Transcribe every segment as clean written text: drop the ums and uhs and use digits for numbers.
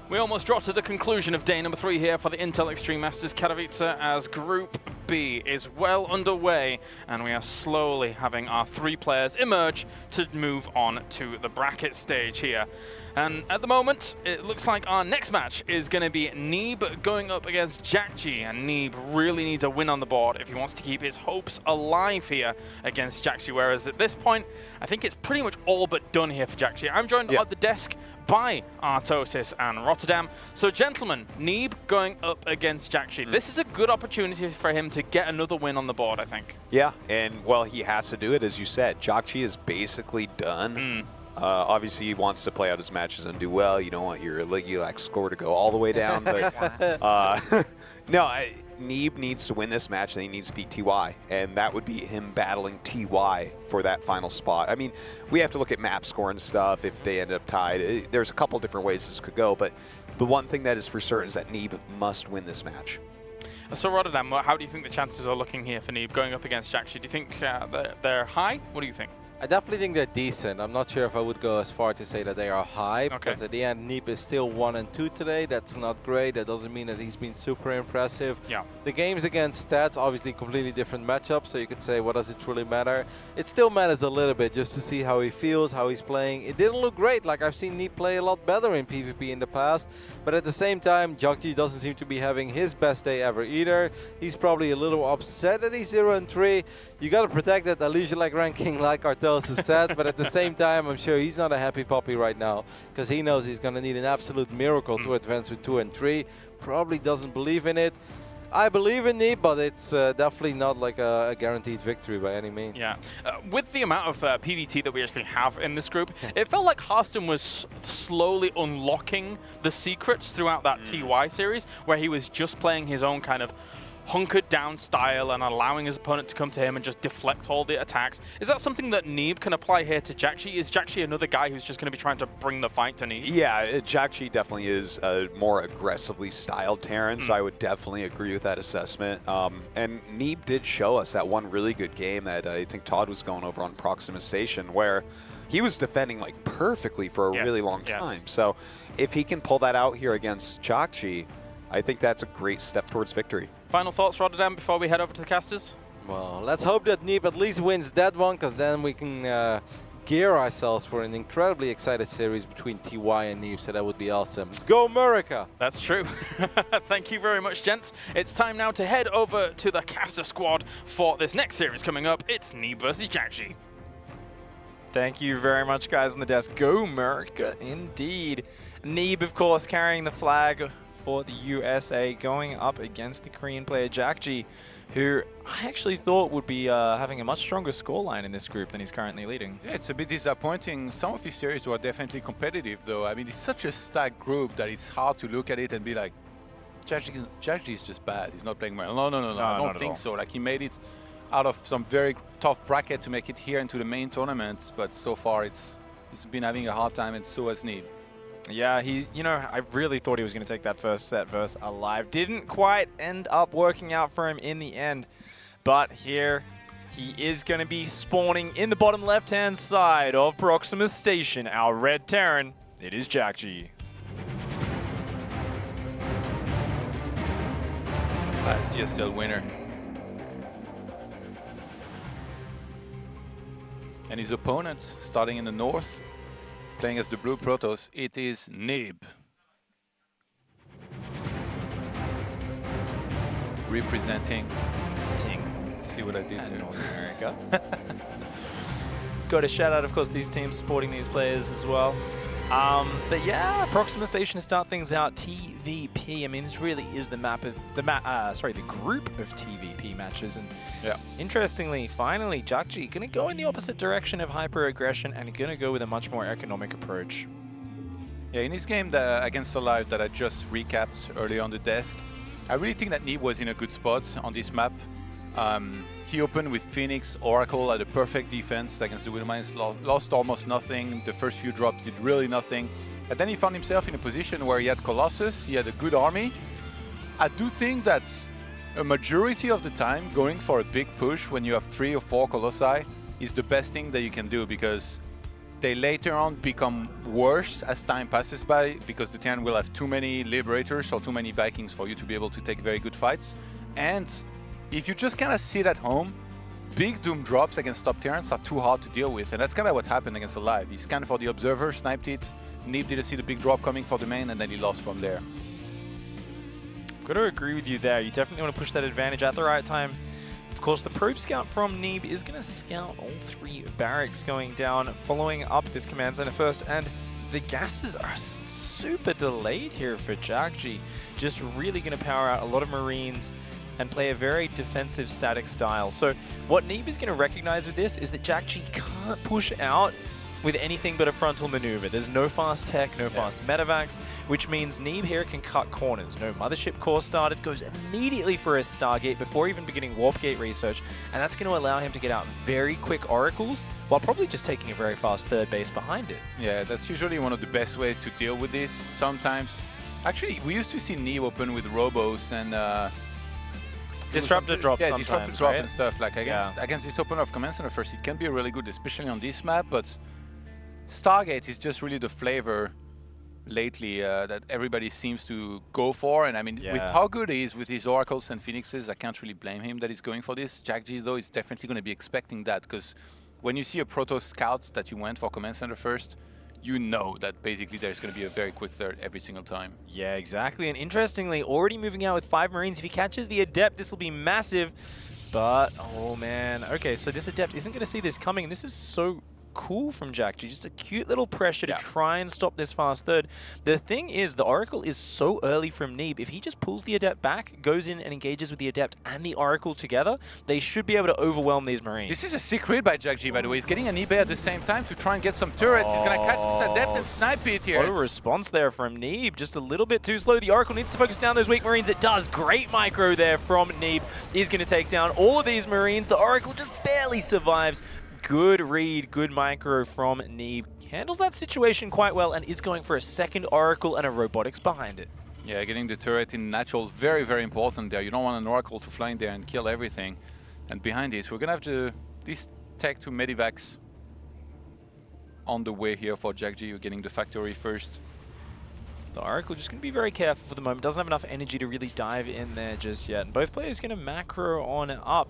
We almost draw to the conclusion of day number 3 here for the Intel Extreme Masters Katowice as Group B is well underway, and we are slowly having our 3 players emerge to move on to the bracket stage here. And at the moment, it looks like our next match is going to be Neeb going up against jjakji, and Neeb really needs a win on the board if he wants to keep his hopes alive here against jjakji, whereas at this point, I think it's pretty much all but done here for jjakji. I'm joined at the desk by Artosis and Rotterdam. So gentlemen, Neeb going up against jjakji. This is a good opportunity for him to get another win on the board, I think. Yeah, and well, he has to do it, as you said. jjakji is basically done. Obviously, he wants to play out his matches and do well. You don't want your Ligulac score to go all the way down. But no, Neeb needs to win this match, and he needs to beat TY, and that would be him battling TY for that final spot. I mean, we have to look at map score and stuff if they end up tied. There's a couple different ways this could go, but the one thing that is for certain is that Neeb must win this match. So Rotterdam, how do you think the chances are looking here for Neeb going up against jjakji? Do you think they're high? What do you think? I definitely think they're decent. I'm not sure if I would go as far to say that they are high, because at the end, Neeb is still 1 and 2 today. That's not great. That doesn't mean that he's been super impressive. Yeah. The games against Stats, obviously completely different matchup, so you could say, what does it really matter? It still matters a little bit just to see how he feels, how he's playing. It didn't look great. Like, I've seen Neeb play a lot better in PvP in the past, but at the same time, jjakji doesn't seem to be having his best day ever either. He's probably a little upset that he's 0 and 3. You got to protect that Illusion-like ranking, like Artosis said, but at the same time, I'm sure he's not a happy puppy right now, because he knows he's going to need an absolute miracle to advance with 2 and 3. Probably doesn't believe in it. I believe in Neeb, but it's definitely not like a guaranteed victory by any means. Yeah. With the amount of PvT that we actually have in this group, it felt like Harston was slowly unlocking the secrets throughout that TY series, where he was just playing his own kind of hunkered down style and allowing his opponent to come to him and just deflect all the attacks. Is that something that Neeb can apply here to jjakji? Is jjakji another guy who's just going to be trying to bring the fight to Neeb? Yeah, jjakji definitely is a more aggressively styled Terran, so I would definitely agree with that assessment. And Neeb did show us that one really good game that I think Todd was going over on Proxima Station, where he was defending like perfectly for a really long time. So if he can pull that out here against jjakji, I think that's a great step towards victory. Final thoughts, Rotterdam, before we head over to the casters? Well, let's hope that Neeb at least wins that one, because then we can gear ourselves for an incredibly excited series between TY and Neeb, so that would be awesome. Go America! That's true. Thank you very much, gents. It's time now to head over to the caster squad for this next series coming up. It's Neeb versus jjakji. Thank you very much, guys on the desk. Go America, indeed. Neeb, of course, carrying the flag for the USA, going up against the Korean player jjakji, who I actually thought would be having a much stronger scoreline in this group than he's currently leading. Yeah, it's a bit disappointing. Some of his series were definitely competitive, though. I mean, it's such a stacked group that it's hard to look at it and be like, jjakji is just bad. He's not playing well. No, I don't think so. Like, he made it out of some very tough bracket to make it here into the main tournaments, but so far he's been having a hard time, and so has Neeb. Yeah, I really thought he was going to take that first set versus Alive. Didn't quite end up working out for him in the end. But here he is going to be spawning in the bottom left-hand side of Proxima Station, our red Terran. It is jjakji. Last GSL winner. And his opponents, starting in the north, playing as the blue Protoss, it is Neeb. Representing. See what I did there? North America. Got a shout out, of course, these teams supporting these players as well. But yeah, Proxima Station to start things out. TVP. I mean, this really is the group of TVP matches. And interestingly, finally, jjakji going to go in the opposite direction of hyper-aggression and going to go with a much more economic approach. Yeah, in his game against Alive that I just recapped earlier on the desk, I really think that Neeb was in a good spot on this map. He opened with Phoenix, Oracle at a perfect defense against the Widowmines, lost almost nothing. The first few drops did really nothing. And then he found himself in a position where he had Colossus, he had a good army. I do think that a majority of the time going for a big push when you have 3 or 4 Colossi is the best thing that you can do, because they later on become worse as time passes by because the Terran will have too many Liberators or too many Vikings for you to be able to take very good fights. And if you just kind of sit at home, big Doom drops against top Terrans are too hard to deal with, and that's kind of what happened against Alive. He scanned for the Observer, sniped it, Neeb didn't see the big drop coming for the main, and then he lost from there. Got to agree with you there. You definitely want to push that advantage at the right time. Of course, the probe scout from Neeb is going to scout all 3 barracks going down, following up this command center first, and the gases are super delayed here for jjakji. Just really going to power out a lot of Marines and play a very defensive static style. So what Neeb is going to recognize with this is that jjakji can't push out with anything but a frontal maneuver. There's no fast tech, no fast medevacs, which means Neeb here can cut corners. No mothership core started, goes immediately for a Stargate before even beginning warp gate research, and that's going to allow him to get out very quick oracles while probably just taking a very fast third base behind it. Yeah, that's usually one of the best ways to deal with this. Sometimes, actually, we used to see Neeb open with robos and Disruptor drop sometimes, disruptor drop right? and stuff. Like against this opener of Command Center first, it can be really good, especially on this map, but Stargate is just really the flavor lately that everybody seems to go for. And I mean, with how good he is with his Oracles and Phoenixes, I can't really blame him that he's going for this. jjakji, though, is definitely going to be expecting that, because when you see a Proto Scout that you went for Command Center first, you know that basically there's going to be a very quick third every single time. Yeah, exactly. And interestingly, already moving out with 5 Marines. If he catches the Adept, this will be massive. But, oh man. Okay, so this Adept isn't going to see this coming. And this is so cool from jjakji. Just a cute little pressure to try and stop this fast third. The thing is, the Oracle is so early from Neeb. If he just pulls the Adept back, goes in and engages with the Adept and the Oracle together, they should be able to overwhelm these Marines. This is a sick read by jjakji, by the way. He's getting an eBay at the same time to try and get some turrets. He's going to catch this Adept and snipe it here. What a response there from Neeb. Just a little bit too slow. The Oracle needs to focus down those weak Marines. It does. Great micro there from Neeb. He's going to take down all of these Marines. The Oracle just barely survives. Good read, good micro from Neeb. Handles that situation quite well and is going for a second Oracle and a Robotics behind it. Yeah, getting the turret in natural is very, very important there. You don't want an Oracle to fly in there and kill everything. And behind this, we're going to have this tech to Medivacs on the way here for jjakji. You're getting the factory first. The Oracle just going to be very careful for the moment. Doesn't have enough energy to really dive in there just yet. And both players going to macro on up.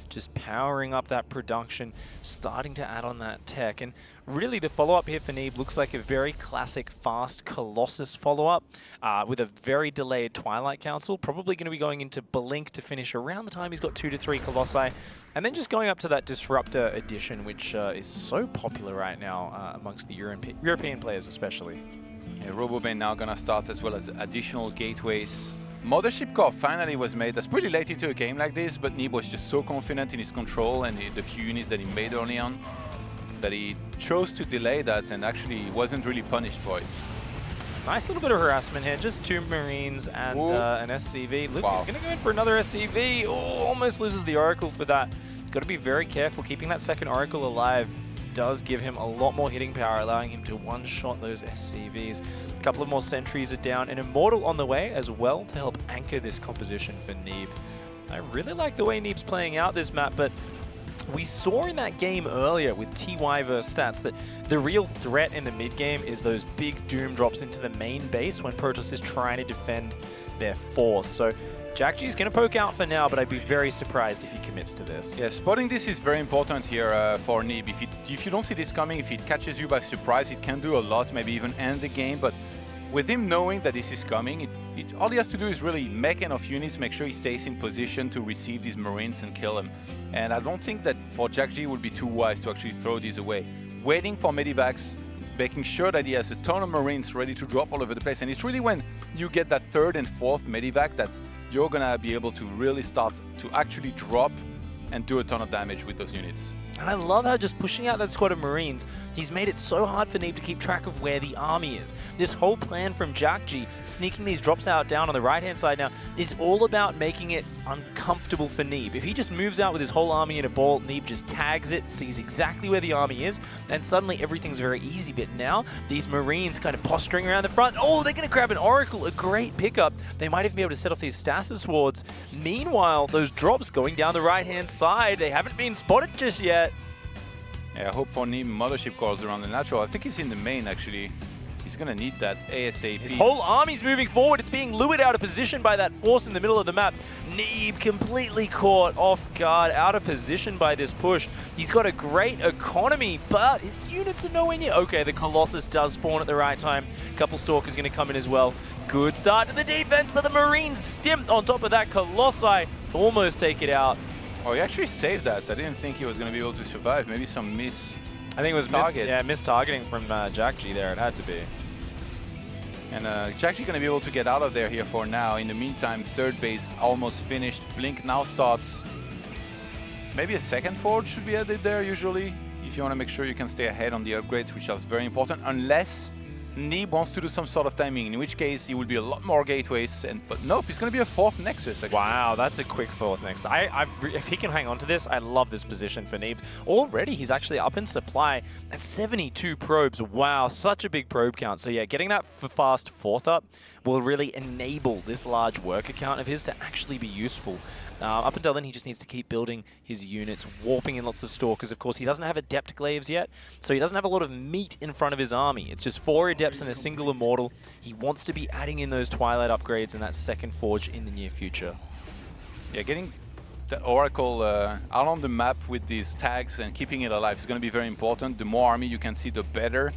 Just powering up that production, starting to add on that tech. And really the follow-up here for Neeb looks like a very classic fast Colossus follow-up with a very delayed Twilight Council. Probably going to be going into Blink to finish around the time he's got 2 to 3 Colossi. And then just going up to that Disruptor edition, which is so popular right now amongst the European players especially. Yeah, Robobane now going to start as well as additional gateways. Mothership Core finally was made. That's pretty late into a game like this, but Neeb was just so confident in his control and the few units that he made early on that he chose to delay that and actually wasn't really punished for it. Nice little bit of harassment here. Just 2 Marines and an SCV. Look, he's going to go in for another SCV. Oh, almost loses the Oracle for that. He's got to be very careful. Keeping that second Oracle alive does give him a lot more hitting power, allowing him to one-shot those SCVs. A couple of more sentries are down. An Immortal on the way as well to help anchor this composition for Neeb. I really like the way Neeb's playing out this map, but we saw in that game earlier with TY versus Stats that the real threat in the mid-game is those big Doom drops into the main base when Protoss is trying to defend their 4th. So jjakji is going to poke out for now, but I'd be very surprised if he commits to this. Yeah, spotting this is very important here for Neeb. If you don't see this coming, if it catches you by surprise, it can do a lot, maybe even end the game. But with him knowing that this is coming, all he has to do is really make enough units, make sure he stays in position to receive these Marines and kill them. And I don't think that for jjakji it would be too wise to actually throw these away. Waiting for Medivacs, making sure that he has a ton of Marines ready to drop all over the place. And it's really when you get that 3rd and 4th Medivac that you're going to be able to really start to actually drop and do a ton of damage with those units. And I love how just pushing out that squad of Marines, he's made it so hard for Neeb to keep track of where the army is. This whole plan from jjakji, sneaking these drops out down on the right-hand side now, is all about making it uncomfortable for Neeb. If he just moves out with his whole army in a ball, Neeb just tags it, sees exactly where the army is, and suddenly everything's very easy. But now, these Marines kind of posturing around the front. Oh, they're going to grab an Oracle, a great pickup. They might even be able to set off these Stasis Swords. Meanwhile, those drops going down the right-hand side, they haven't been spotted just yet. Yeah, I hope for Neeb Mothership cores around the natural. I think he's in the main, actually. He's going to need that ASAP. His whole army's moving forward. It's being lured out of position by that force in the middle of the map. Neeb completely caught off guard, out of position by this push. He's got a great economy, but his units are nowhere near. Okay, the Colossus does spawn at the right time. A couple Stalkers going to come in as well. Good start to the defense, but the Marines stimped on top of that Colossi. Almost take it out. Oh, he actually saved that. I didn't think he was going to be able to survive. Maybe some miss. I think it was miss-targeting from jjakji there. It had to be. And jjakji going to be able to get out of there here for now. In the meantime, third base almost finished. Blink now starts. Maybe a second forge should be added there usually, if you want to make sure you can stay ahead on the upgrades, which is very important, unless Neeb wants to do some sort of timing, in which case he will be a lot more gateways. But nope, it's going to be a fourth Nexus. Actually. Wow, that's a quick fourth Nexus. If he can hang on to this, I love this position for Neeb. Already, he's actually up in supply at 72 probes. Wow, such a big probe count. So yeah, getting that fast fourth up will really enable this large worker count of his to actually be useful. Up until then, he just needs to keep building his units, warping in lots of Stalkers. Of course, he doesn't have Adept Glaives yet, so he doesn't have a lot of meat in front of his army. It's just 4 Adepts and a single Immortal. He wants to be adding in those Twilight upgrades and that second Forge in the near future. Yeah, getting the Oracle out on the map with these tags and keeping it alive is going to be very important. The more army you can see, the better.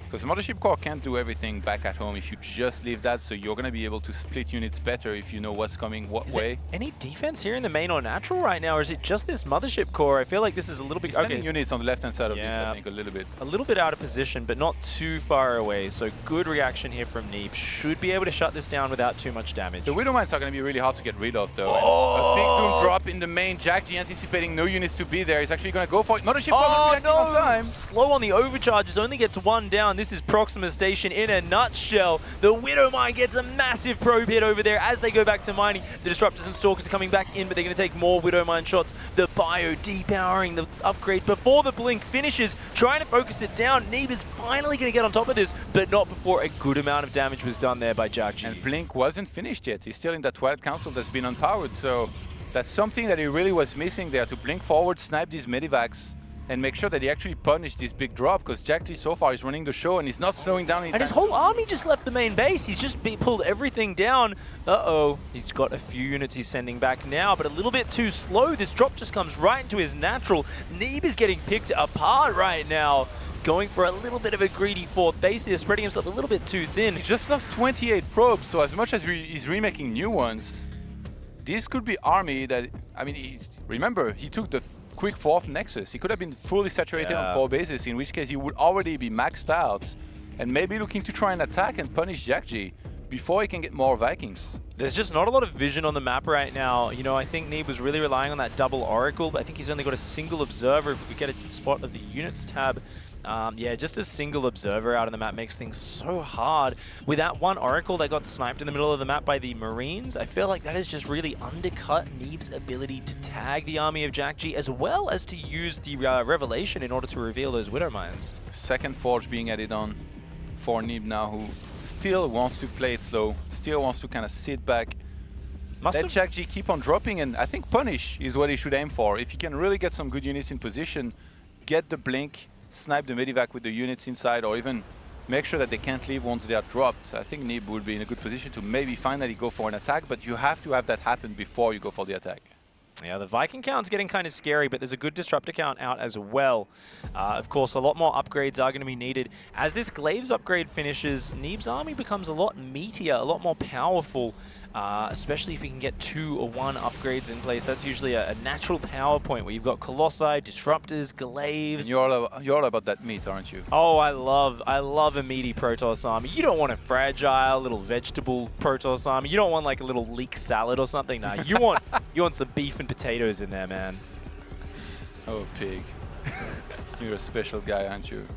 Because the Mothership Core can't do everything back at home if you just leave that, so you're going to be able to split units better if you know what's coming what way. Any defense here in the main or natural right now, or is it just this Mothership Core? I feel like this is a little bit... Sending units on the left-hand side of this, I think, a little bit. A little bit out of position, but not too far away, so good reaction here from Neeb. Should be able to shut this down without too much damage. The Widow Mines are going to be really hard to get rid of, though. A big Doom drop in the main. jjakji anticipating no units to be there. He's actually going to go for it. Mothership Core reacting on time. Slow on the overcharges, only gets 1 down. This is Proxima Station in a nutshell. The Widow Mine gets a massive probe hit over there as they go back to mining. The Disruptors and Stalkers are coming back in, but they're going to take more Widow Mine shots. The Bio depowering the upgrade before the Blink finishes, trying to focus it down. Neeb is finally going to get on top of this, but not before a good amount of damage was done there by jjakji. And Blink wasn't finished yet. He's still in that Twilight Council that's been unpowered, so that's something that he really was missing there, to blink forward, snipe these medivacs, and make sure that he actually punished this big drop, because jjakji so far is running the show and he's not slowing down anytime. And his whole army just left the main base. He's just pulled everything down. Uh-oh. He's got a few units he's sending back now, but a little bit too slow. This drop just comes right into his natural. Neeb is getting picked apart right now. Going for a little bit of a greedy fourth base here, spreading himself a little bit too thin. He just lost 28 probes, so as much as he's remaking new ones, this could be army that, I mean, remember, he took the quick fourth Nexus. He could have been fully saturated on 4 bases, in which case he would already be maxed out and maybe looking to try and attack and punish jjakji before he can get more Vikings. There's just not a lot of vision on the map right now. You know, I think Neeb was really relying on that double Oracle, but I think he's only got a single Observer. If we could get a spot of the Units tab, yeah, just a single Observer out on the map makes things so hard. With that one Oracle that got sniped in the middle of the map by the Marines, I feel like that has just really undercut Neeb's ability to tag the army of jjakji, as well as to use the Revelation in order to reveal those Widow Mines. Second Forge being added on for Neeb now, who still wants to play it slow, still wants to kind of sit back. Let jjakji keep on dropping, and I think punish is what he should aim for. If he can really get some good units in position, get the blink, snipe the medivac with the units inside, or even make sure that they can't leave once they are dropped. I think Neeb would be in a good position to maybe finally go for an attack, but you have to have that happen before you go for the attack. Yeah, the Viking count's getting kind of scary, but there's a good Disruptor count out as well. Of course, a lot more upgrades are going to be needed. As this Glaives upgrade finishes, Neeb's army becomes a lot meatier, a lot more powerful, especially if you can get 2 or 1 upgrades in place. That's usually a natural power point where you've got Colossi, Disruptors, Glaives. And you're all about that meat, aren't you? Oh, I love a meaty Protoss army. You don't want a fragile little vegetable Protoss army. You don't want like a little leek salad or something. Nah, you want some beef and potatoes in there, man. Oh, pig. You're a special guy, aren't you?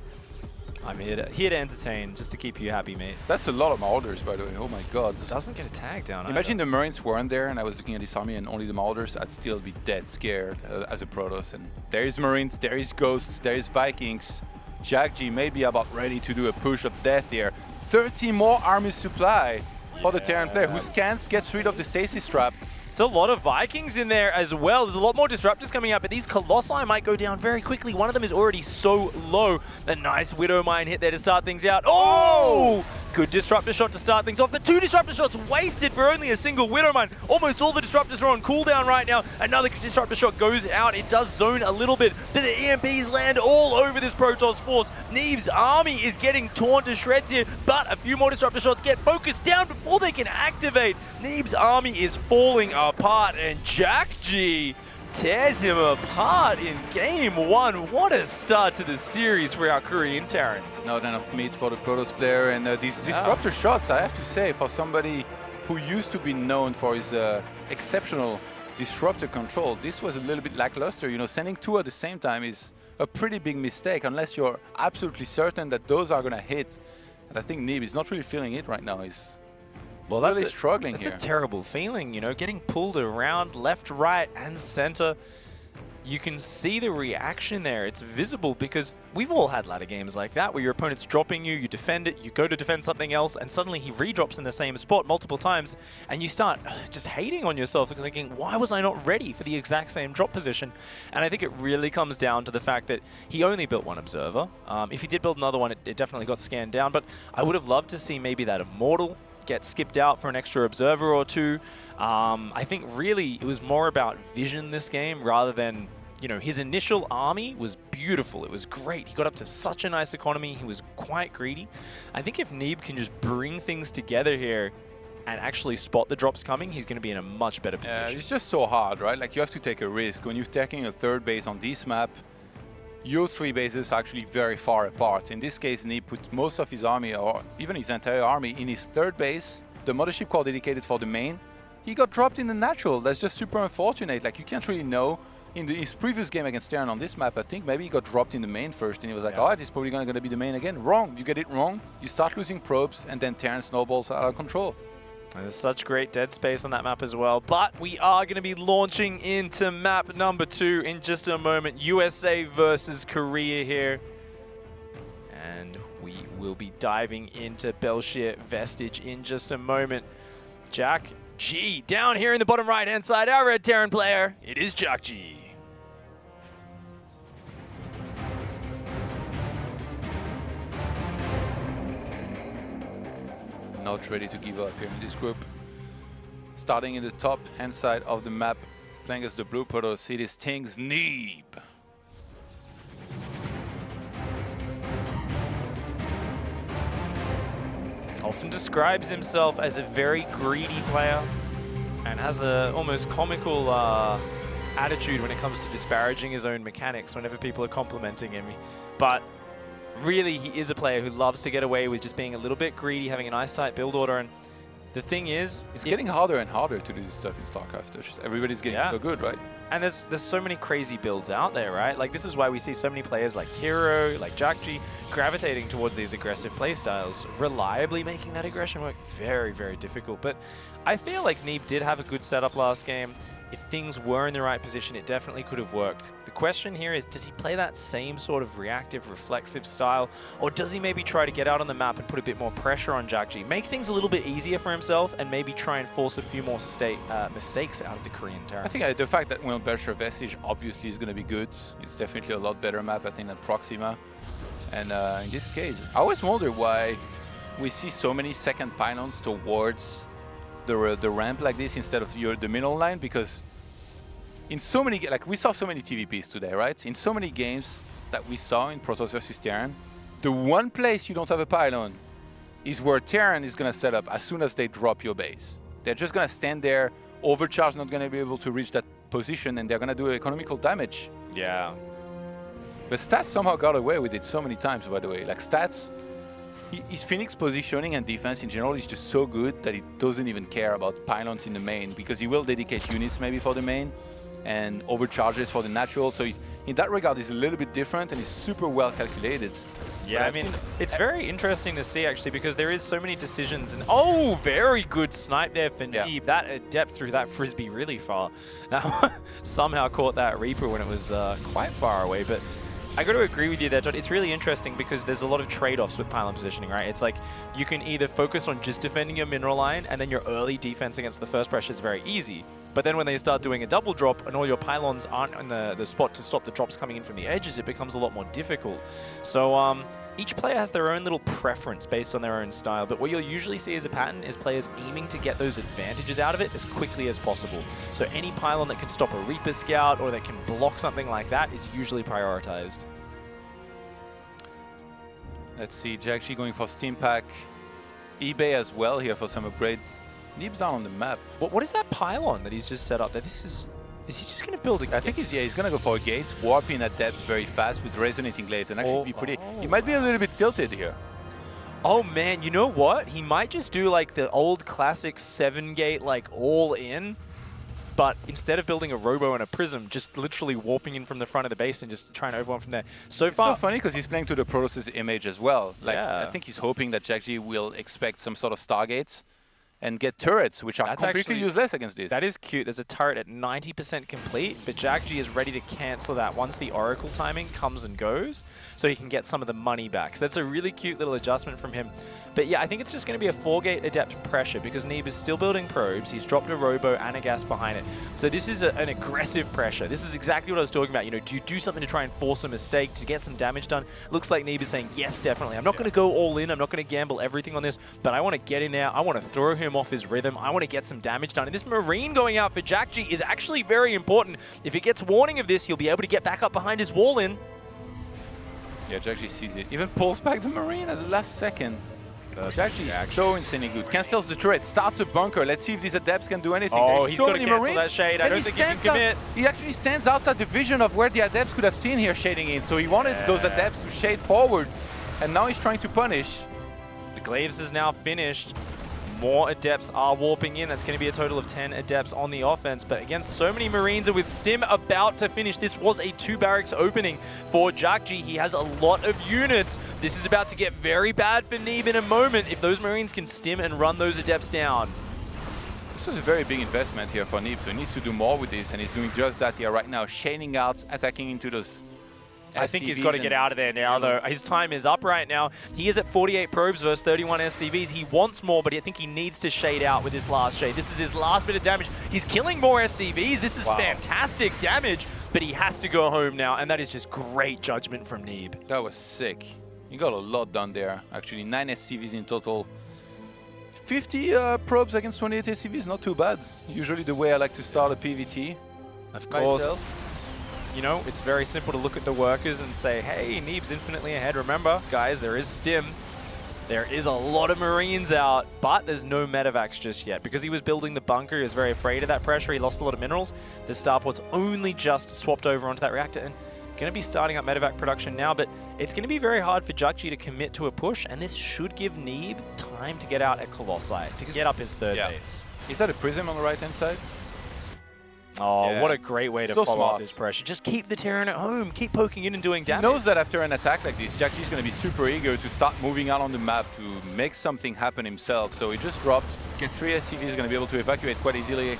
I'm here to entertain, just to keep you happy, mate. That's a lot of Marauders, by the way. Oh my god. Doesn't get a tag down. Imagine the Marines weren't there and I was looking at this army and only the Marauders. I'd still be dead scared as a Protoss. And there is Marines, there is Ghosts, there is Vikings. jjakji may be about ready to do a push of death here. 30 more army supply for the Terran player, who scans, gets rid of the stasis trap, It's a lot of Vikings in there as well. There's a lot more disruptors coming out, but these Colossi might go down very quickly. One of them is already so low. A nice Widow Mine hit there to start things out. Oh! Good disruptor shot to start things off, but 2 disruptor shots wasted for only a single Widow Mine. Almost all the disruptors are on cooldown right now. Another disruptor shot goes out. It does zone a little bit, but the EMPs land all over this Protoss force. Neeb's army is getting torn to shreds here, but a few more disruptor shots get focused down before they can activate. Neeb's army is falling apart, and jjakji tears him apart in game 1. What a start to the series for our Korean Terran. Not enough meat for the Protoss player, and these disruptor shots, I have to say, for somebody who used to be known for his exceptional disruptor control, this was a little bit lackluster. You know, sending 2 at the same time is a pretty big mistake unless you're absolutely certain that those are going to hit. And I think Neeb is not really feeling it right now. He's really struggling here. That's a terrible feeling, you know, getting pulled around left, right, and center. You can see the reaction there. It's visible because we've all had ladder games like that where your opponent's dropping you, you defend it, you go to defend something else, and suddenly he redrops in the same spot multiple times, and you start just hating on yourself, thinking, why was I not ready for the exact same drop position? And I think it really comes down to the fact that he only built 1 observer. If he did build another one, it definitely got scanned down, but I would have loved to see maybe that Immortal get skipped out for an extra observer or 2. I think really it was more about vision this game rather than, you know, his initial army was beautiful. It was great. He got up to such a nice economy. He was quite greedy. I think if Neeb can just bring things together here and actually spot the drops coming, he's going to be in a much better position. Yeah, it's just so hard, right? Like, you have to take a risk. When you're taking a 3rd base on this map, your 3 bases are actually very far apart. In this case, Neeb put most of his army, or even his entire army, in his 3rd base. The mothership core dedicated for the main. He got dropped in the natural. That's just super unfortunate. Like, you can't really know. In his previous game against Terran on this map, I think maybe he got dropped in the main first, and he was like, oh, it's probably going to be the main again. Wrong. You get it wrong. You start losing probes, and then Terran snowballs out of control. And there's such great dead space on that map as well. But we are going to be launching into map number 2 in just a moment. USA versus Korea here. And we will be diving into Belshir Vestige in just a moment. jjakji down here in the bottom right-hand side, our red Terran player. It is jjakji. Not ready to give up here in this group. Starting in the top hand side of the map, playing as the blue Protoss, it is Ting's Neeb. Often describes himself as a very greedy player and has a almost comical attitude when it comes to disparaging his own mechanics whenever people are complimenting him. But really, he is a player who loves to get away with just being a little bit greedy, having a nice tight build order. And the thing is, it's getting harder and harder to do this stuff in StarCraft. Everybody's getting so good, right? And there's so many crazy builds out there, right? Like, this is why we see so many players like Hero, like jjakji, gravitating towards these aggressive playstyles. Reliably making that aggression work, very, very difficult. But I feel like Neeb did have a good setup last game. If things were in the right position, it definitely could have worked. The question here is, does he play that same sort of reactive, reflexive style, or does he maybe try to get out on the map and put a bit more pressure on jjakji, make things a little bit easier for himself, and maybe try and force a few more mistakes out of the Korean Terran? I think the fact that Belshir Vestige obviously is going to be good. It's definitely a lot better map, I think, than Proxima. And in this case, I always wonder why we see so many second pylons towards the ramp like this instead of the middle line, because in so many, like, we saw so many TVPs today, right? In so many games that we saw in Protoss versus Terran, the one place you don't have a pylon is where Terran is going to set up as soon as they drop your base. They're just going to stand there, Overcharge not going to be able to reach that position, and they're going to do economical damage. Yeah. But Stats somehow got away with it so many times, by the way. Like, Stats, his Phoenix positioning and defense in general is just so good that he doesn't even care about pylons in the main, because he will dedicate units maybe for the main and overcharges for the natural. So in that regard, he's a little bit different, and he's super well calculated. Yeah, I mean, it's very interesting to see, actually, because there is so many decisions. And oh, very good snipe there for Neeb. That depth through that Frisbee really far. Somehow caught that Reaper when it was quite far away. But I got to agree with you there, John. It's really interesting because there's a lot of trade-offs with pylon positioning, right? It's like you can either focus on just defending your mineral line, and then your early defense against the first pressure is very easy. But then when they start doing a double drop and all your pylons aren't in the spot to stop the drops coming in from the edges, it becomes a lot more difficult. So each player has their own little preference based on their own style, but what you'll usually see as a pattern is players aiming to get those advantages out of it as quickly as possible. So any pylon that can stop a Reaper Scout or that can block something like that is usually prioritized. Let's see, jjakji going for Steam Pack. eBay as well here for some upgrade. Neeb's not on the map. What is that pylon that he's just set up there? Is he just going to build a I think he's going to go for a gate, warp in at depth very fast with resonating blades and actually be pretty... He might be a little bit tilted here. Oh man, you know what? He might just do like the old classic 7-gate like all in, but instead of building a robo and a prism, just literally warping in from the front of the base and just trying to overwhelm from there. So It's far, so funny because he's playing to the Protoss' image as well. Like, Yeah. I think he's hoping that jjakji will expect some sort of Stargates and get turrets, which are That's completely actually- useless against this. that is cute. There's a turret at 90% complete, but jjakji is ready to cancel that once the Oracle timing comes and goes, so he can get some of the money back. So that's a really cute little adjustment from him. But yeah, I think it's just going to be a 4-gate adept pressure because Neeb is still building probes. He's dropped a robo and a gas behind it. So this is an aggressive pressure. This is exactly what I was talking about. You know, do you do something to try and force a mistake to get some damage done? Looks like Neeb is saying, yes, definitely. I'm not going to go all in. I'm not going to gamble everything on this, but I want to get in there. I want to throw him off his rhythm. I want to get some damage done. And this Marine going out for jjakji is actually very important. If he gets warning of this, he'll be able to get back up behind his wall in. Yeah, jjakji sees it. Even pulls back the Marine at the last second. jjakji is so insanely good. Cancels the turret, starts a bunker. Let's see if these adepts can do anything. Oh, There's he's so gonna many cancel Marines, that shade. I and don't he think he can stands commit. He actually stands outside the vision of where the adepts could have seen here shading in. So he wanted those adepts to shade forward, and now he's trying to punish. The Glaives is now finished. More adepts are warping in. That's going to be a total of 10 adepts on the offense. But against so many Marines and with Stim about to finish, this was a 2-barracks opening for jjakji. He has a lot of units. This is about to get very bad for Neeb in a moment if those Marines can Stim and run those adepts down. This was a very big investment here for Neeb, so he needs to do more with this, and he's doing just that here right now, shading out, attacking into those I think he's SCVs got to get out of there now, though. His time is up right now. He is at 48 probes versus 31 SCVs. He wants more, but I think he needs to shade out with his last shade. This is his last bit of damage. He's killing more SCVs. This is fantastic damage, but he has to go home now, and that is just great judgment from Neeb. That was sick. He got a lot done there, actually. 9 SCVs in total. 50 probes against 28 SCVs, not too bad. Usually the way I like to start a PvT. Of course. Myself. You know, it's very simple to look at the workers and say, hey, Neeb's infinitely ahead. Remember, guys, there is Stim. There is a lot of Marines out, but there's no medevacs just yet. Because he was building the bunker, he was very afraid of that pressure. He lost a lot of minerals. The starport's only just swapped over onto that reactor and going to be starting up medevac production now, but it's going to be very hard for jjakji to commit to a push, and this should give Neeb time to get out at Colossi, to get up his third base. Is that a prism on the right-hand side? Oh, Yeah. what a great way to So follow up smart. this pressure. Just keep the Terran at home. Keep poking in and doing He damage. knows that after an attack like this, jjakji is going to be super eager to start moving out on the map to make something happen himself. So he just dropped, get 3 SCVs, is going to be able to evacuate quite easily.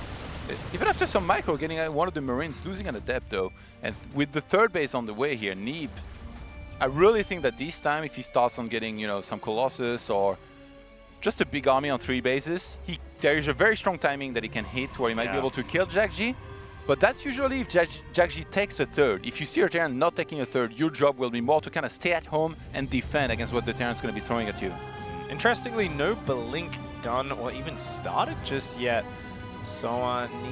Even after some micro, getting one of the Marines, losing an adept though. And with the third base on the way here, Neeb, I really think that this time if he starts on getting, you know, some Colossus or just a big army on 3 bases, there is a very strong timing that he can hit where he might be able to kill jjakji. But that's usually if jjakji takes a third. If you see your Terran not taking a third, your job will be more to kind of stay at home and defend against what the Terran's going to be throwing at you. Interestingly, no blink done or even started just yet. So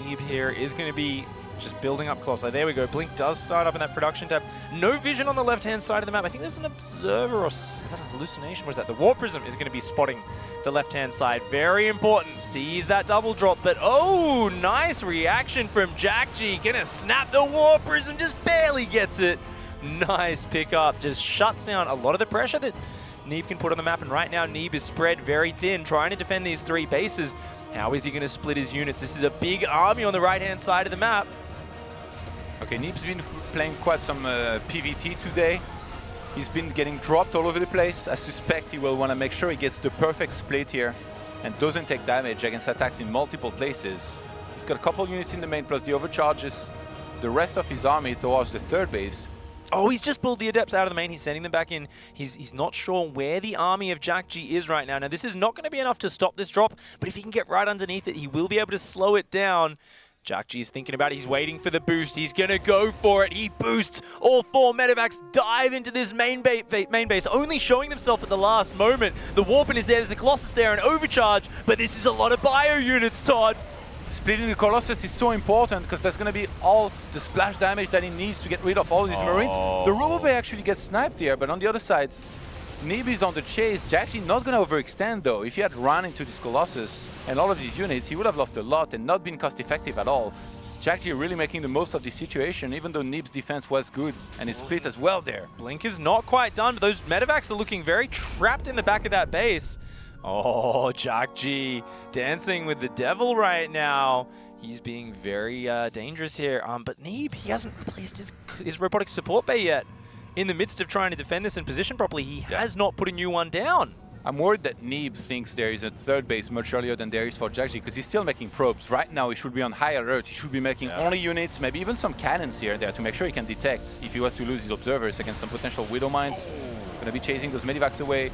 Neeb here is going to be just building up Colossi. There we go. Blink does start up in that production tab. No vision on the left-hand side of the map. I think there's an observer, or is that a hallucination? What is that? The Warp Prism is going to be spotting the left-hand side. Very important. Sees that double drop, but oh, nice reaction from jjakji. Gonna snap the Warp Prism, just barely gets it. Nice pickup. Just shuts down a lot of the pressure that Neeb can put on the map, and right now Neeb is spread very thin, trying to defend these 3 bases. How is he going to split his units? This is a big army on the right-hand side of the map. Okay, Neeb's been playing quite some PvT today. He's been getting dropped all over the place. I suspect he will want to make sure he gets the perfect split here and doesn't take damage against attacks in multiple places. He's got a couple units in the main plus the overcharges the rest of his army towards the third base. Oh, he's just pulled the Adepts out of the main. He's sending them back in. He's not sure where the army of jjakji is right now. Now, this is not going to be enough to stop this drop, but if he can get right underneath it, he will be able to slow it down. jjakji is thinking about it. He's waiting for the boost. He's going to go for it. He boosts. All 4 medevacs dive into this main base, only showing themselves at the last moment. The Warpin is there. There's a Colossus there, an overcharge, but this is a lot of bio units, Todd. Splitting the Colossus is so important because there's going to be all the splash damage that he needs to get rid of all these Marines. The Robo Bay actually gets sniped here, but on the other side, Neeb is on the chase. jjakji not going to overextend though. If he had run into this Colossus and all of these units, he would have lost a lot and not been cost effective at all. jjakji really making the most of the situation, even though Neeb's defense was good and his split as well there. Blink is not quite done, but those medevacs are looking very trapped in the back of that base. Oh, jjakji dancing with the devil right now. He's being very dangerous here. But Neeb, he hasn't replaced his robotic support bay yet. In the midst of trying to defend this and position properly, he has not put a new one down. I'm worried that Neeb thinks there is a third base much earlier than there is for jjakji because he's still making probes. Right now, he should be on high alert. He should be making only units, maybe even some cannons here and there to make sure he can detect if he was to lose his observers against some potential Widow Mines. Going to be chasing those medivacs away.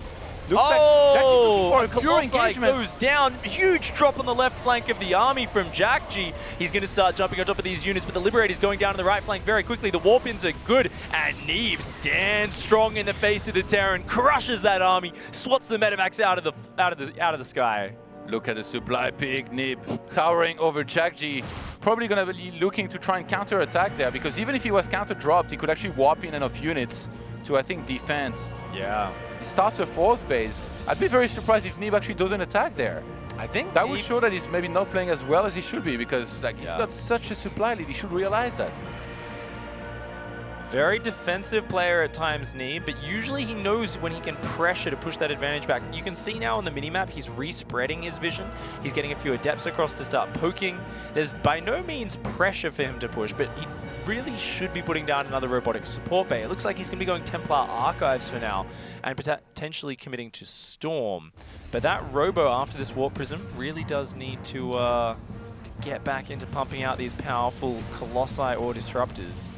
Looks like Puresight goes down. Huge drop on the left flank of the army from jjakji. He's going to start jumping on top of these units, but the Liberator's going down on the right flank very quickly. The Warpins are good, and Neeb stands strong in the face of the Terran, crushes that army, swats the medevacs out of the sky. Look at the supply pig, Neeb, towering over jjakji. Probably going to be looking to try and counter-attack there, because even if he was counter-dropped, he could actually warp in enough units to, I think, defend. Yeah. He starts a 4th base. I'd be very surprised if Neeb actually doesn't attack there. I think that would show that he's maybe not playing as well as he should be, because like he's got such a supply lead. He should realize that. Very defensive player at times, Neeb, but usually he knows when he can pressure to push that advantage back. You can see now on the minimap, he's re-spreading his vision. He's getting a few Adepts across to start poking. There's by no means pressure for him to push, but he really should be putting down another robotic support bay. It looks like he's going to be going Templar Archives for now and potentially committing to Storm. But that Robo after this Warp Prism really does need to get back into pumping out these powerful Colossi or Disruptors.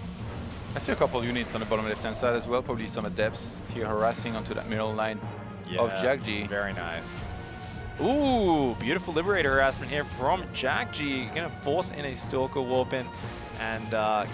I see a couple units on the bottom left-hand side as well, probably some Adepts here harassing onto that middle line of jjakji. Very nice. Ooh, beautiful Liberator harassment here from jjakji. Going to force in a Stalker Warp in and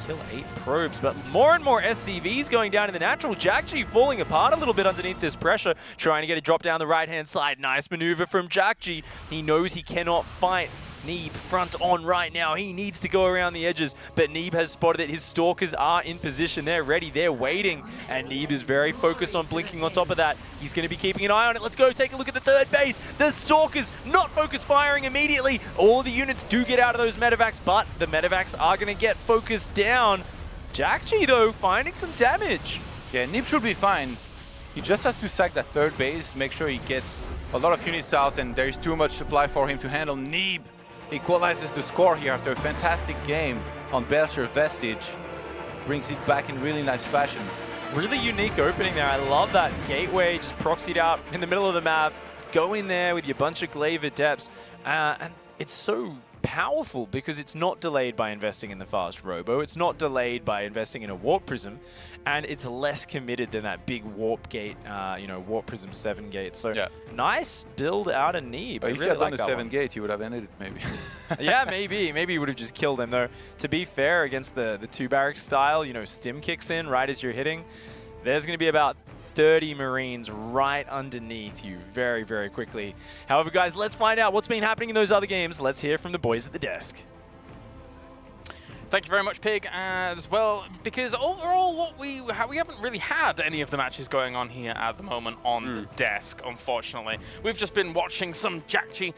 kill 8 probes. But more and more SCVs going down in the natural. jjakji falling apart a little bit underneath this pressure, trying to get a drop down the right-hand side. Nice maneuver from jjakji. He knows he cannot fight Neeb front on right now. He needs to go around the edges, but Neeb has spotted it. His Stalkers are in position. They're ready. They're waiting, and Neeb is very focused on blinking on top of that. He's going to be keeping an eye on it. Let's go take a look at the 3rd base. The Stalkers not focus firing immediately. All the units do get out of those medevacs, but the medevacs are going to get focused down. jjakji, though, finding some damage. Yeah, Neeb should be fine. He just has to sack that 3rd base, make sure he gets a lot of units out, and there is too much supply for him to handle. Neeb equalizes the score here after a fantastic game on Belcher Vestige. Brings it back in really nice fashion. Really unique opening there. I love that gateway just proxied out in the middle of the map. Go in there with your bunch of glaive Adepts. And it's so powerful because it's not delayed by investing in the fast Robo. It's not delayed by investing in a Warp Prism. And it's less committed than that big Warp Gate, Warp Prism 7 gate. So nice build out of Neeb. But if really he had done the 7 one. gate, he would have ended it maybe. Yeah, maybe. Maybe he would have just killed him though. To be fair, against the 2 barracks style, stim kicks in right as you're hitting. There's going to be about 30 Marines right underneath you very, very quickly. However, guys, let's find out what's been happening in those other games. Let's hear from the boys at the desk. Thank you very much, Pig, as well, because overall we haven't really had any of the matches going on here at the moment on the desk, unfortunately. We've just been watching some jjakji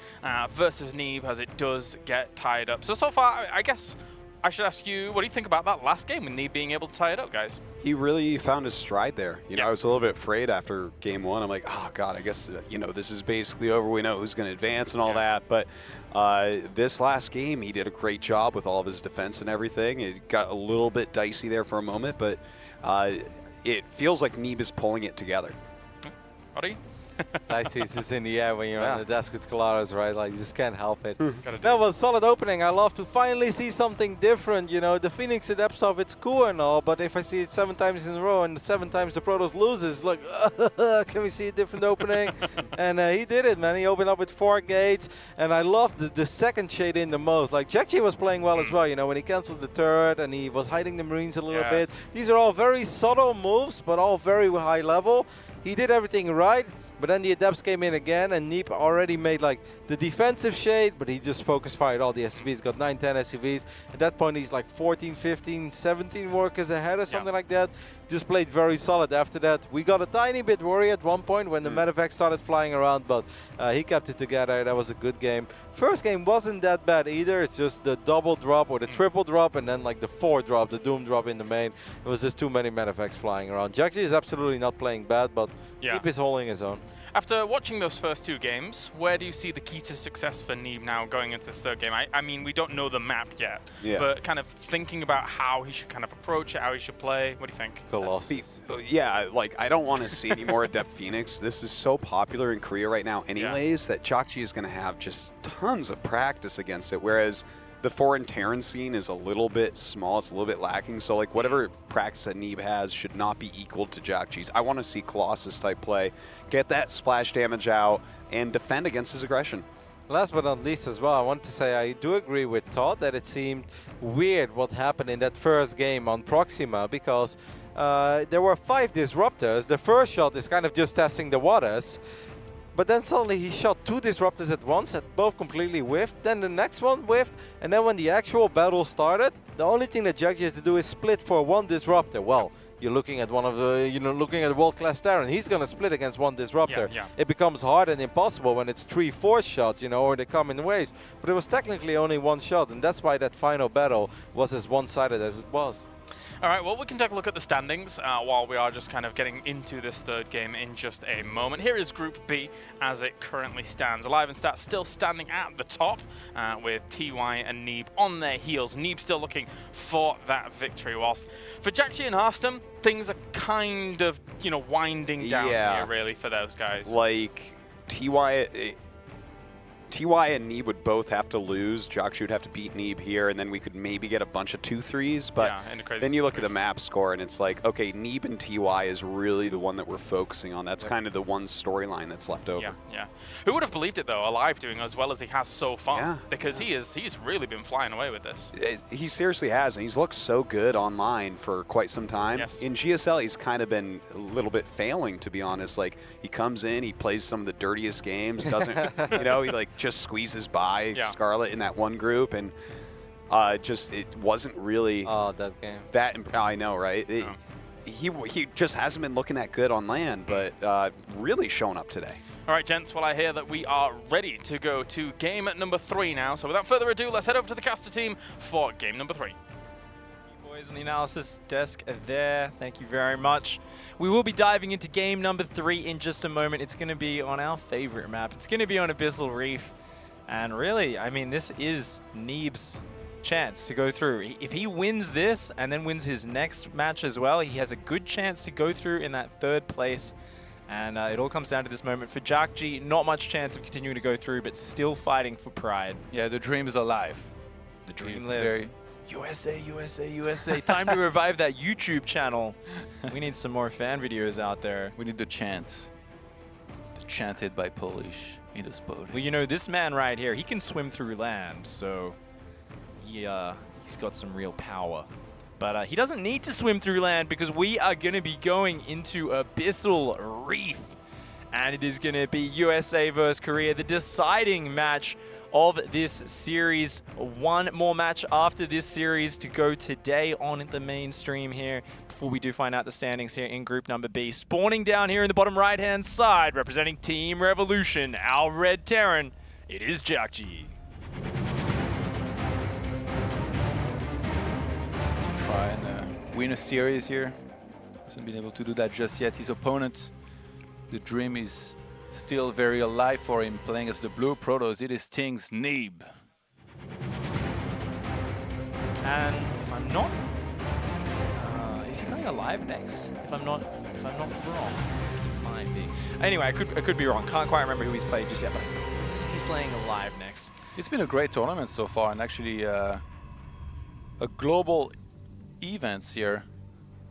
versus Neeb as it does get tied up. So far, I guess I should ask you, what do you think about that last game and Neeb being able to tie it up, guys? He really found his stride there. You know, I was a little bit afraid after game 1. I'm like, oh God, I guess, this is basically over. We know who's going to advance and all that. But this last game, he did a great job with all of his defense and everything. It got a little bit dicey there for a moment, but it feels like Neeb is pulling it together. Buddy? Nice is in the air when you're on the desk with Kalaris, right? Like, you just can't help it. Gotta do That it. was a solid opening. I love to finally see something different. You know, the Phoenix at Epsov, it's cool and all, but if I see it 7 times in a row and 7 times the Protoss loses, like, can we see a different opening? And he did it, man. He opened up with 4 gates, and I loved the second shade in the most. Like, jjakji was playing well as well, you know, when he cancelled the turret and he was hiding the Marines a little bit. These are all very subtle moves, but all very high level. He did everything right, but then the Adepts came in again, and Neeb already made like the defensive shade, but he just focus fired all the SCVs, got 9, 10 SCVs. At that point, he's like 14, 15, 17 workers ahead or something like that. Just played very solid after that. We got a tiny bit worried at one point when the medevac started flying around, but he kept it together. That was a good game. First game wasn't that bad either. It's just the double drop or the triple drop, and then like the 4 drop, the Doom drop in the main. It was just too many medevacs flying around. jjakji is absolutely not playing bad, but Neeb is holding his own. After watching those first 2 games, where do you see the key to success for Neeb now going into this 3rd game? I mean, we don't know the map yet, but kind of thinking about how he should kind of approach it, how he should play. What do you think? Colossus. Yeah, like, I don't want to see any more Adept Phoenix. This is so popular in Korea right now anyways that jjakji is going to have just tons of practice against it, whereas the foreign Terran scene is a little bit small, it's a little bit lacking, so like whatever practice that Neeb has should not be equal to jjakji's. I want to see Colossus type play, get that splash damage out, and defend against his aggression. Last but not least as well, I want to say I do agree with Todd that it seemed weird what happened in that first game on Proxima, because there were 5 disruptors. The first shot is kind of just testing the waters. But then suddenly he shot 2 disruptors at once that both completely whiffed. Then the next one whiffed. And then when the actual battle started, the only thing that jjakji had to do is split for 1 disruptor. Well, you're looking at one of the, looking at world-class Terran. He's going to split against 1 disruptor. It becomes hard and impossible when it's 3, 4 shots, or they come in waves. But it was technically only 1 shot, and that's why that final battle was as one-sided as it was. All right, well, we can take a look at the standings while we are just kind of getting into this 3rd game in just a moment. Here is Group B as it currently stands. Alive and Stat still standing at the top with TY and Neeb on their heels. Neeb still looking for that victory, whilst for jjakji and Hearthstone, things are kind of, winding down here, really, for those guys. Like, TY and Neeb would both have to lose. jjakji would have to beat Neeb here, and then we could maybe get a bunch of 2-3s. But then you look at the map score, and it's like, okay, Neeb and TY is really the one that we're focusing on. That's kind of the one storyline that's left over. Yeah. Who would have believed it, though, Alive doing as well as he has so far? Because he's really been flying away with this. He seriously has, and he's looked so good online for quite some time. In GSL, he's kind of been a little bit failing, to be honest. Like, he comes in, he plays some of the dirtiest games, doesn't, he like just squeezes by Scarlet in that one group, and it wasn't really that game. I know, right? He just hasn't been looking that good on land, but really showing up today. All right, gents, well, I hear that we are ready to go to game number 3 now. So without further ado, let's head over to the caster team for game number 3. Boys on the analysis desk there, thank you very much. We will be diving into game number 3 in just a moment. It's going to be on our favorite map. It's going to be on Abyssal Reef. And really, I mean, this is Neeb's chance to go through. If he wins this and then wins his next match as well, he has a good chance to go through in that 3rd place. And it all comes down to this moment. For jjakji, not much chance of continuing to go through, but still fighting for pride. Yeah, the dream is alive. The dream lives. USA, USA, USA. Time to revive that YouTube channel. We need some more fan videos out there. We need the chants. Chanted by Polish in this boat. Well, this man right here, he can swim through land, so he's got some real power. But he doesn't need to swim through land because we are going to be going into Abyssal Reef. And it is going to be USA versus Korea, the deciding match of this series. One more match after this series to go today on the main stream here before we do find out the standings here in group number B. Spawning down here in the bottom right-hand side, representing Team Revolution, our Red Terran, it is jjakji. Try and win a series here. Hasn't been able to do that just yet. His opponent, the dream is still very alive for him, playing as the Blue Protoss. It is Ting's Neeb. And if I'm not, is he playing Alive next? If I'm not wrong, might be. Anyway, I could be wrong. Can't quite remember who he's played just yet, but he's playing Alive next. It's been a great tournament so far, and actually a global events here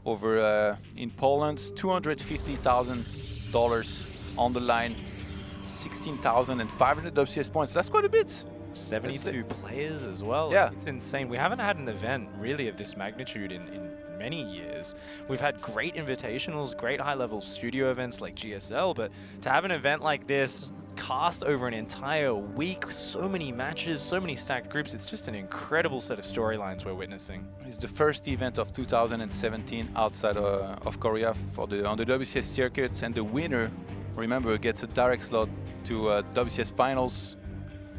over in Poland. $250,000 on the line, 16,500 WCS points. That's quite a bit. 72 players as well. Yeah. It's insane. We haven't had an event really of this magnitude in many years. We've had great invitationals, great high-level studio events like GSL, but to have an event like this cast over an entire week, so many matches, so many stacked groups, it's just an incredible set of storylines we're witnessing. It's the first event of 2017 outside of Korea on the WCS circuit, and the winner, remember, gets a direct slot to WCS Finals,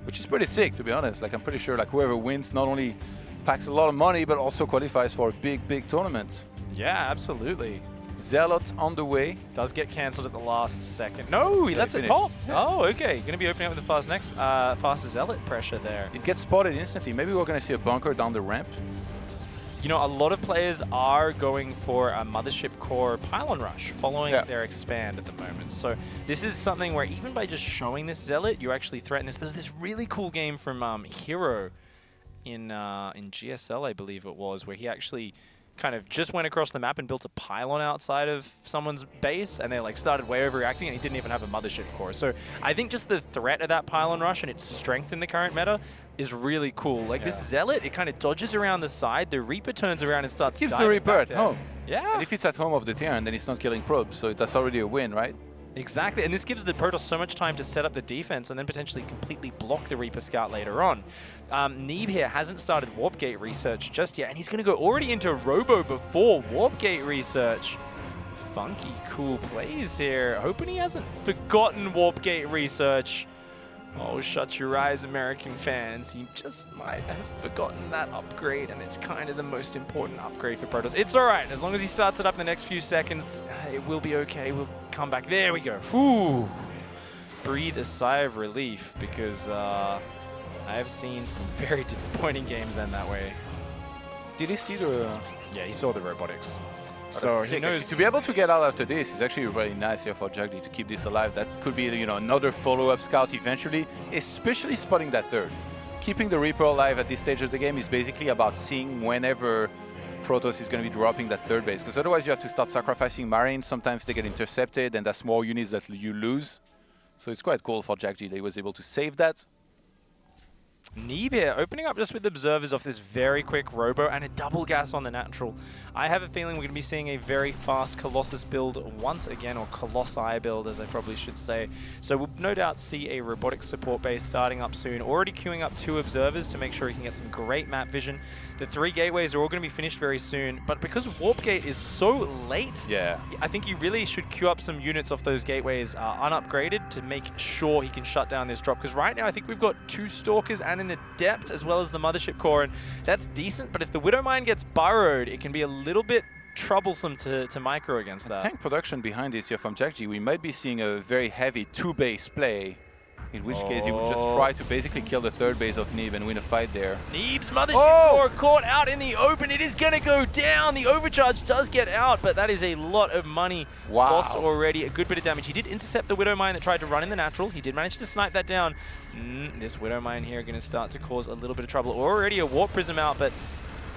which is pretty sick, to be honest. Like, I'm pretty sure like whoever wins not only packs a lot of money, but also qualifies for a big tournament. Yeah, absolutely. Zealot on the way. Does get cancelled at the last second. No, he lets it pop. Yeah. Oh, okay. Going to be opening up with the fast Zealot pressure there. It gets spotted instantly. Maybe we're going to see a bunker down the ramp. You know, a lot of players are going for a Mothership Core pylon rush following their expand at the moment. So this is something where even by just showing this Zealot, you actually threaten this. There's this really cool game from Hero in GSL, I believe it was, where he actually kind of just went across the map and built a pylon outside of someone's base, and they like started way overreacting, and he didn't even have a Mothership Core. So I think just the threat of that pylon rush and its strength in the current meta is really cool. Like this Zealot, it kind of dodges around the side, the Reaper turns around and starts Keeps diving the Reaper back at there. home. Yeah. And if it's at home of the Terran, then it's not killing probes, so that's already a win, right? Exactly, and this gives the Protoss so much time to set up the defense and then potentially completely block the Reaper Scout later on. Neeb here hasn't started Warp Gate research just yet, and he's going to go already into Robo before Warp Gate research. Funky, cool plays here. Hoping he hasn't forgotten Warp Gate research. Oh, shut your eyes, American fans. He just might have forgotten that upgrade, and it's kind of the most important upgrade for Protoss. It's all right. As long as he starts it up in the next few seconds, it will be okay. We'll come back. There we go. Whew. Breathe a sigh of relief, because I have seen some very disappointing games end that way. Did he see the... Yeah, he saw the robotics. So he knows to be able to get out after this is actually really nice here for jjakji to keep this alive. That could be, you know, another follow-up scout eventually, especially spotting that third. Keeping the Reaper alive at this stage of the game is basically about seeing whenever Protoss is going to be dropping that third base, because otherwise you have to start sacrificing Marines. Sometimes they get intercepted, and that's more units that you lose. So it's quite cool for jjakji that he was able to save that. Neeb here, opening up just with observers off this very quick Robo and a double gas on the natural. I have a feeling we're going to be seeing a very fast Colossus build once again, or Colossi build as I probably should say. So we'll no doubt see a robotics support base starting up soon, already queuing up 2 observers to make sure he can get some great map vision. The 3 gateways are all going to be finished very soon, but because Warp Gate is so late, I think he really should queue up some units off those gateways unupgraded to make sure he can shut down this drop, because right now I think we've got 2 Stalkers and an Adept as well as the Mothership Core, and that's decent, but if the Widow Mine gets burrowed, it can be a little bit troublesome to micro against that. Tank production behind this here from jjakji, we might be seeing a very heavy 2-base play, in which case he would just try to basically kill the 3rd base of Neeb and win a fight there. Neeb's Mothership Core caught out in the open. It is going to go down. The overcharge does get out, but that is a lot of money lost already. A good bit of damage. He did intercept the Widow Mine that tried to run in the natural. He did manage to snipe that down. This Widow Mine here going to start to cause a little bit of trouble. Already a Warp Prism out, but...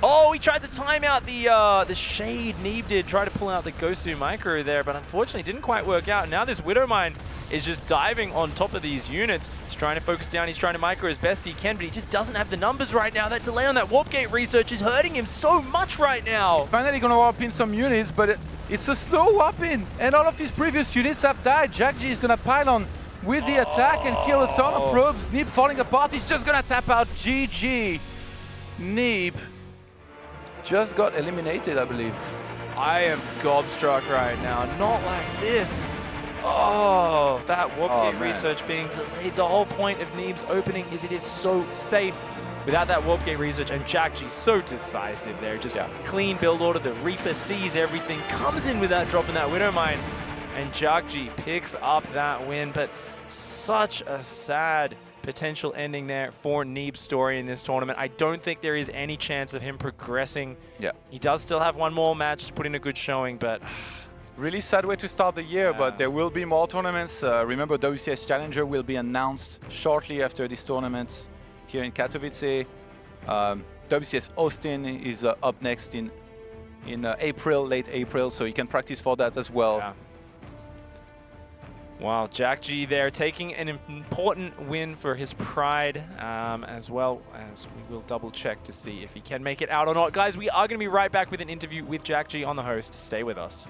Oh, he tried to time out the Shade. Neeb did try to pull out the Gosu Micro there, but unfortunately didn't quite work out. Now this Widow Mine is just diving on top of these units. He's trying to focus down, he's trying to micro as best he can, but he just doesn't have the numbers right now. That delay on that Warp Gate research is hurting him so much right now. He's finally going to warp in some units, but it's a slow warp in, and all of his previous units have died. jjakji is going to pile on with the attack and kill a ton of probes. Neeb falling apart, he's just going to tap out. GG. Neeb just got eliminated, I believe. I am gobstruck right now. Not like this. Oh, that Warp Gate research being delayed. The whole point of Neeb's opening is it is so safe. Without that Warp Gate research, and jjakji so decisive there. Just clean build order. The Reaper sees everything, comes in with that drop in that Widow Mine, and jjakji picks up that win. But such a sad potential ending there for Neeb's story in this tournament. I don't think there is any chance of him progressing. He does still have one more match to put in a good showing, but Really sad way to start the year, Yeah. but there will be more tournaments. Remember, WCS Challenger will be announced shortly after this tournament here in Katowice. WCS Austin is up next in April, late April, so you can practice for that as well. Yeah. Wow, jjakji there taking an important win for his pride, as well as we will double check to see if he can make it out or not. Guys, we are going to be right back with an interview with jjakji on the host. Stay with us.